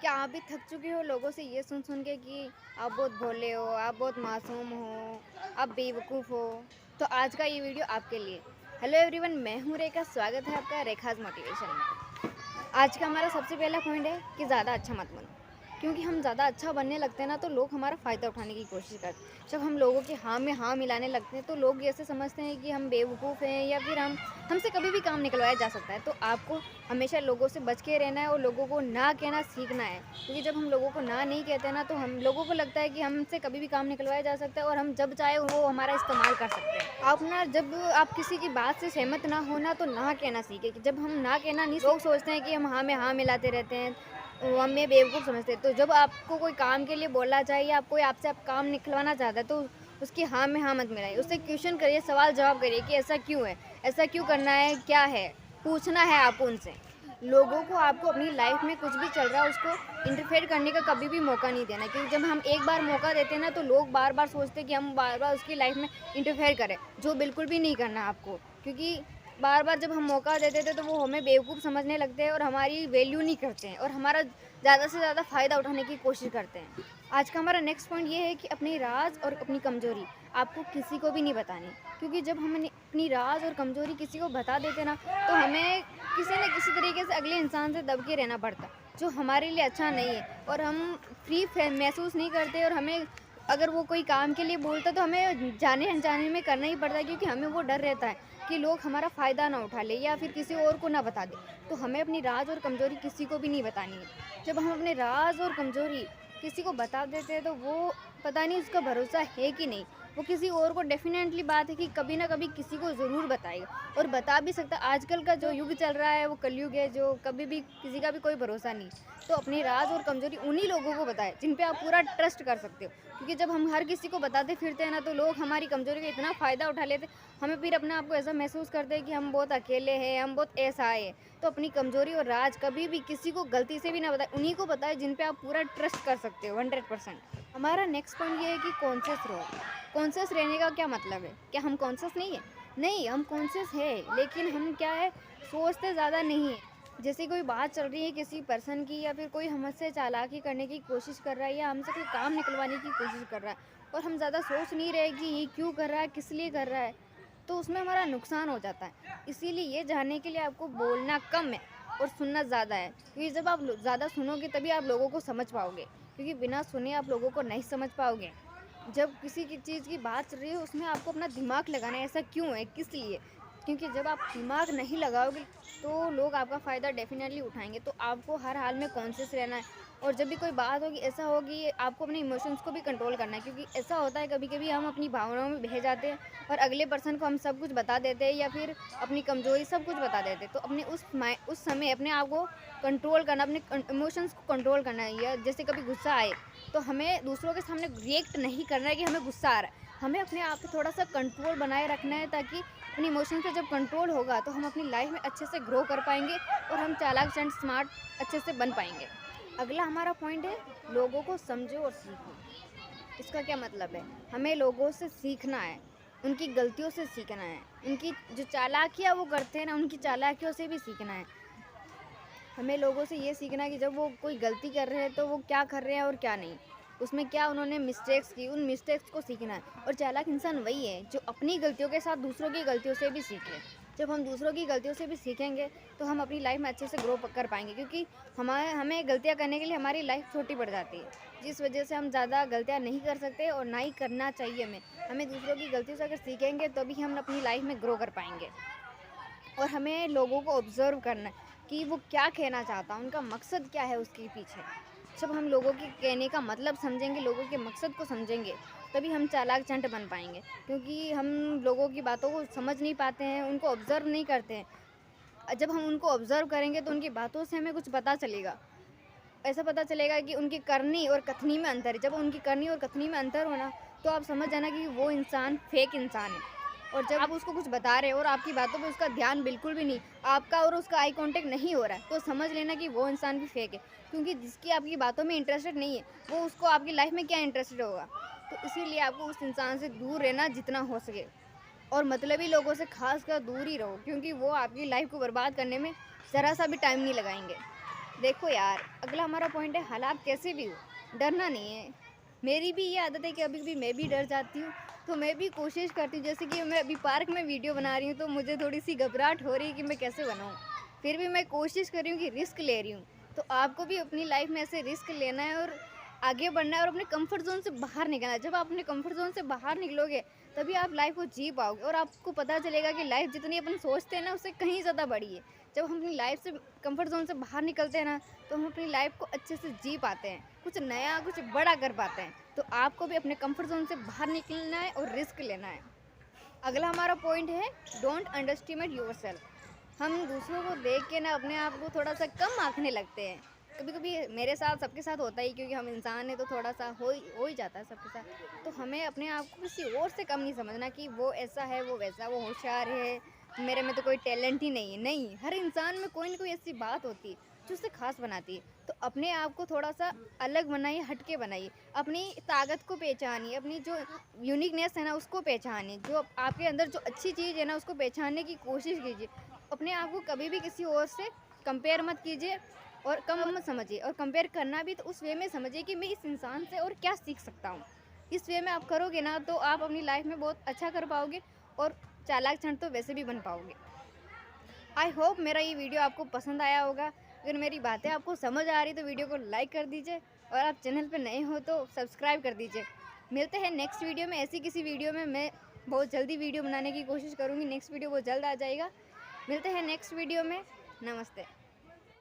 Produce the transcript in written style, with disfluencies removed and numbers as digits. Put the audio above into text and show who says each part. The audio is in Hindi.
Speaker 1: क्या आप भी थक चुके हो लोगों से ये सुन के कि आप बहुत भोले हो, आप बहुत मासूम हो, आप बेवकूफ़ हो? तो आज का ये वीडियो आपके लिए। हेलो एवरीवन, मैं हूँ रेखा, स्वागत है आपका रेखाज़ मोटिवेशन में। आज का हमारा सबसे पहला पॉइंट है कि ज़्यादा अच्छा मत बनो। क्योंकि हम ज़्यादा अच्छा बनने लगते हैं ना, तो लोग हमारा फ़ायदा उठाने की कोशिश करते हैं। जब हम लोगों की हाँ में हाँ मिलाने लगते हैं, तो लोग ऐसे समझते हैं कि हम बेवकूफ़ हैं या फिर हमसे कभी भी काम निकलवाया जा सकता है। तो आपको हमेशा लोगों से बच के रहना है और लोगों को ना कहना सीखना है। क्योंकि जब हम लोगों को ना नहीं कहते हैं ना, तो हम लोगों को लगता है कि हमसे कभी भी काम निकलवाया जा सकता है और हम जब चाहे वो हमारा इस्तेमाल कर सकते हैं। आप ना, जब आप किसी की बात से सहमत ना हो ना, तो ना कहना सीखें। कि जब हम ना कहना नहीं, लोग सोचते हैं कि हम हाँ में हाँ मिलाते रहते हैं, वो हमें बेवकूफ़ समझते हैं। तो जब आपको कोई काम के लिए बोला जाए या कोई आपसे आप काम निकलवाना चाहता है, तो उसकी हाँ में हाँ मत मिलाइए। उससे क्वेश्चन करिए, सवाल जवाब करिए कि ऐसा क्यों है? ऐसा क्यों करना है? क्या है? पूछना है आपको उनसे। लोगों को आपको अपनी लाइफ में कुछ भी चल रहा है उसको इंटरफेयर करने का कभी भी मौका नहीं देना। क्योंकि जब हम एक बार मौका देते हैं ना, तो लोग बार-बार सोचते हैं कि हम बार-बार उसकी लाइफ में इंटरफेयर करें, जो बिल्कुल भी नहीं करना आपको। क्योंकि बार-बार जब हम मौका देते थे, तो वो हमें बेवकूफ़ समझने लगते हैं और हमारी वैल्यू नहीं करते हैं और हमारा ज़्यादा से ज़्यादा फ़ायदा उठाने की कोशिश करते हैं। आज का हमारा नेक्स्ट पॉइंट ये है कि अपने राज़ और अपनी कमज़ोरी आपको किसी को भी नहीं बतानी। क्योंकि जब हम अपनी राज़ और कमज़ोरी किसी को बता देते ना, तो हमें किसी न किसी तरीके से अगले इंसान से दब के रहना पड़ता, जो हमारे लिए अच्छा नहीं है और हम फ्री महसूस नहीं करते। और हमें अगर वो कोई काम के लिए बोलता, तो हमें जाने अनजाने में करना ही पड़ता है। क्योंकि हमें वो डर रहता है कि लोग हमारा फ़ायदा ना उठा ले या फिर किसी और को ना बता दे। तो हमें अपनी राज़ और कमज़ोरी किसी को भी नहीं बतानी है। जब हम अपने राज़ और कमज़ोरी किसी को बता देते हैं, तो वो पता नहीं उसका भरोसा है कि नहीं, वो किसी और को डेफ़िनेटली बात है कि कभी ना कभी किसी को ज़रूर बताएगा और बता भी सकता है। आजकल का जो युग चल रहा है वो कलयुग है, जो कभी भी किसी का भी कोई भरोसा नहीं। तो अपनी राज़ और कमज़ोरी उन्हीं लोगों को बताएँ जिन पे आप पूरा ट्रस्ट कर सकते हो। क्योंकि जब हम हर किसी को बताते फिरते हैं ना, तो लोग हमारी कमज़ोरी का इतना फ़ायदा उठा लेते हैं, हमें फिर अपने आप को ऐसा महसूस करते हैं कि हम बहुत अकेले हैं, हम बहुत असहाय हैं। तो अपनी कमज़ोरी और राज़ कभी भी किसी को गलती से भी ना बताएँ, उन्हीं को बताएँ जिन पे आप पूरा ट्रस्ट कर सकते हो 100%। हमारा नेक्स्ट पॉइंट ये है कि कॉन्शियस रहो। कॉन्शियस रहने का क्या मतलब है? क्या हम कॉन्शियस नहीं है? नहीं, हम कॉन्शियस है, लेकिन हम क्या है, सोचते ज़्यादा नहीं है। जैसे कोई बात चल रही है किसी पर्सन की, या फिर कोई हमसे चालाकी करने की कोशिश कर रहा है या हमसे कोई काम निकलवाने की कोशिश कर रहा है, और हम ज़्यादा सोच नहीं रहे कि ये क्यों कर रहा है, किस लिए कर रहा है, तो उसमें हमारा नुकसान हो जाता है। इसीलिए ये जानने के लिए आपको बोलना कम है और सुनना ज़्यादा है। क्योंकि जब आप ज़्यादा सुनोगे, तभी आप लोगों को समझ पाओगे। क्योंकि बिना सुने आप लोगों को नहीं समझ पाओगे। जब किसी की चीज़ की बात चल रही है, उसमें आपको अपना दिमाग लगाना है, ऐसा क्यों है, किस लिए? क्योंकि जब आप दिमाग नहीं लगाओगे, तो लोग आपका फ़ायदा डेफ़िनेटली उठाएँगे। तो आपको हर हाल में कॉन्शियस रहना है। और जब भी कोई बात होगी, ऐसा होगी, आपको अपने इमोशंस को भी कंट्रोल करना है। क्योंकि ऐसा होता है कभी-कभी हम अपनी भावनाओं में बह जाते हैं और अगले पर्सन को हम सब कुछ बता देते हैं, या फिर अपनी कमज़ोरी सब कुछ बता देते हैं। तो अपने उस समय अपने आप को कंट्रोल करना, अपने इमोशंस को कंट्रोल करना है। या जैसे कभी गुस्सा आए, तो हमें दूसरों के सामने रिएक्ट नहीं करना है कि हमें गुस्सा आ रहा है। हमें अपने आप पे थोड़ा-सा कंट्रोल बनाए रखना है, ताकि अपने इमोशंस पे जब कंट्रोल होगा, तो हम अपनी लाइफ में अच्छे से ग्रो कर पाएँगे और हम चालाक एंड स्मार्ट अच्छे से बन पाएँगे। अगला हमारा पॉइंट है, लोगों को समझो और सीखो। इसका क्या मतलब है? हमें लोगों से सीखना है, उनकी गलतियों से सीखना है। उनकी जो चालाकियाँ वो करते हैं ना, उनकी चालाकियों से भी सीखना है। हमें लोगों से ये सीखना है कि जब वो कोई गलती कर रहे हैं, तो वो क्या कर रहे हैं और क्या नहीं। उसमें क्या उन्होंने मिस्टेक्स की, उन मिस्टेक्स को सीखना है। और चालाक इंसान वही है जो अपनी गलतियों के साथ दूसरों की गलतियों से भी सीखे। जब हम दूसरों की गलतियों से भी सीखेंगे, तो हम अपनी लाइफ में अच्छे से ग्रो कर पाएँगे। क्योंकि हमें गलतियाँ करने के लिए हमारी लाइफ छोटी पड़ जाती है। जिस वजह से हम ज़्यादा गलतियाँ नहीं कर सकते और ना ही करना चाहिए हमें। हमें दूसरों की गलतियों से अगर सीखेंगे, तभी हम अपनी लाइफ में ग्रो कर पाएँगे। और हमें लोगों को ऑब्ज़र्व करना है कि वो क्या कहना चाहता है, उनका मकसद क्या है उसके पीछे। जब हम लोगों के कहने का मतलब समझेंगे, लोगों के मकसद को समझेंगे, तभी हम चालाक चंट बन पाएँगे। क्योंकि हम लोगों की बातों को समझ नहीं पाते हैं, उनको ऑब्ज़र्व नहीं करते हैं। जब हम उनको ऑब्ज़र्व करेंगे, तो उनकी बातों से हमें कुछ पता चलेगा। ऐसा पता चलेगा कि उनकी करनी और कथनी में अंतर है। जब उनकी करनी और कथनी में अंतर हो ना, तो आप समझ जाना कि वो इंसान फेक इंसान है। और जब आप उसको कुछ बता रहे हो और आपकी बातों पे उसका ध्यान बिल्कुल भी नहीं, आपका और उसका आई कॉन्टैक्ट नहीं हो रहा है, तो समझ लेना कि वो इंसान भी फेक है। क्योंकि जिसकी आपकी बातों में इंटरेस्टेड नहीं है, वो उसको आपकी लाइफ में क्या इंटरेस्टेड होगा। तो इसीलिए आपको उस इंसान से दूर रहना जितना हो सके। और मतलबी लोगों से खासकर दूर ही रहो, क्योंकि वो आपकी लाइफ को बर्बाद करने में ज़रा सा भी टाइम नहीं लगाएँगे। देखो यार, अगला हमारा पॉइंट है हालात कैसे भी हो डरना नहीं है। मेरी भी ये आदत है कि कभी-कभी मैं भी डर जाती हूँ, तो मैं भी कोशिश करती हूँ, जैसे कि मैं अभी पार्क में वीडियो बना रही हूँ तो मुझे थोड़ी-सी घबराहट हो रही है कि मैं कैसे बनाऊँ। फिर भी मैं कोशिश कर रही हूँ कि रिस्क ले रही हूँ। तो आपको भी अपनी लाइफ में ऐसे रिस्क लेना है और आगे बढ़ना है और अपने कंफर्ट ज़ोन से बाहर निकलना है। जब आप अपने कंफर्ट ज़ोन से बाहर निकलोगे, तभी आप लाइफ को जी पाओगे और आपको पता चलेगा कि लाइफ जितनी अपन सोचते हैं ना, उससे कहीं ज़्यादा बड़ी है। जब हम अपनी लाइफ से कंफर्ट ज़ोन से बाहर निकलते हैं ना, तो हम अपनी लाइफ को अच्छे से जी पाते हैं, कुछ नया, कुछ बड़ा कर पाते हैं। तो आपको भी अपने कंफर्ट ज़ोन से बाहर निकलना है और रिस्क लेना है। अगला हमारा पॉइंट है डोंट अंडरएस्टिमेट योरसेल्फ। हम दूसरों को देख के ना अपने आप को थोड़ा-सा कम आँकने लगते हैं। कभी-कभी मेरे साथ सबके साथ होता ही, क्योंकि हम इंसान हैं तो थोड़ा-सा हो ही जाता है सबके साथ। तो हमें अपने आप को किसी और से कम नहीं समझना कि वो ऐसा है, वो वैसा, वो होशियार है, मेरे में तो कोई टैलेंट ही नहीं है। नहीं, हर इंसान में कोई न कोई ऐसी बात होती है जो उसे ख़ास बनाती है। तो अपने आप को थोड़ा-सा अलग बनाइए, हट के बनाइए। अपनी ताकत को पहचानिए, अपनी जो यूनिकनेस है ना उसको पहचानिए, जो आपके अंदर जो अच्छी चीज़ है ना उसको पहचानने की कोशिश कीजिए। अपने आप को कभी भी किसी और से कंपेयर मत कीजिए और कम मत समझिए, और कंपेयर करना भी तो उस वे में समझिए कि मैं इस इंसान से और क्या सीख सकता हूँ। इस वे में आप करोगे ना तो आप अपनी लाइफ में बहुत अच्छा कर पाओगे और चालाक चंद तो वैसे भी बन पाओगे। आई होप मेरा ये वीडियो आपको पसंद आया होगा। अगर मेरी बातें आपको समझ आ रही तो वीडियो को लाइक कर दीजिए और आप चैनल पर नए हो तो सब्सक्राइब कर दीजिए। मिलते हैं नेक्स्ट वीडियो में। ऐसी किसी वीडियो में मैं बहुत जल्दी वीडियो बनाने की कोशिश करूँगी। नेक्स्ट वीडियो बहुत जल्द आ जाएगा। मिलते हैं नेक्स्ट वीडियो में। नमस्ते।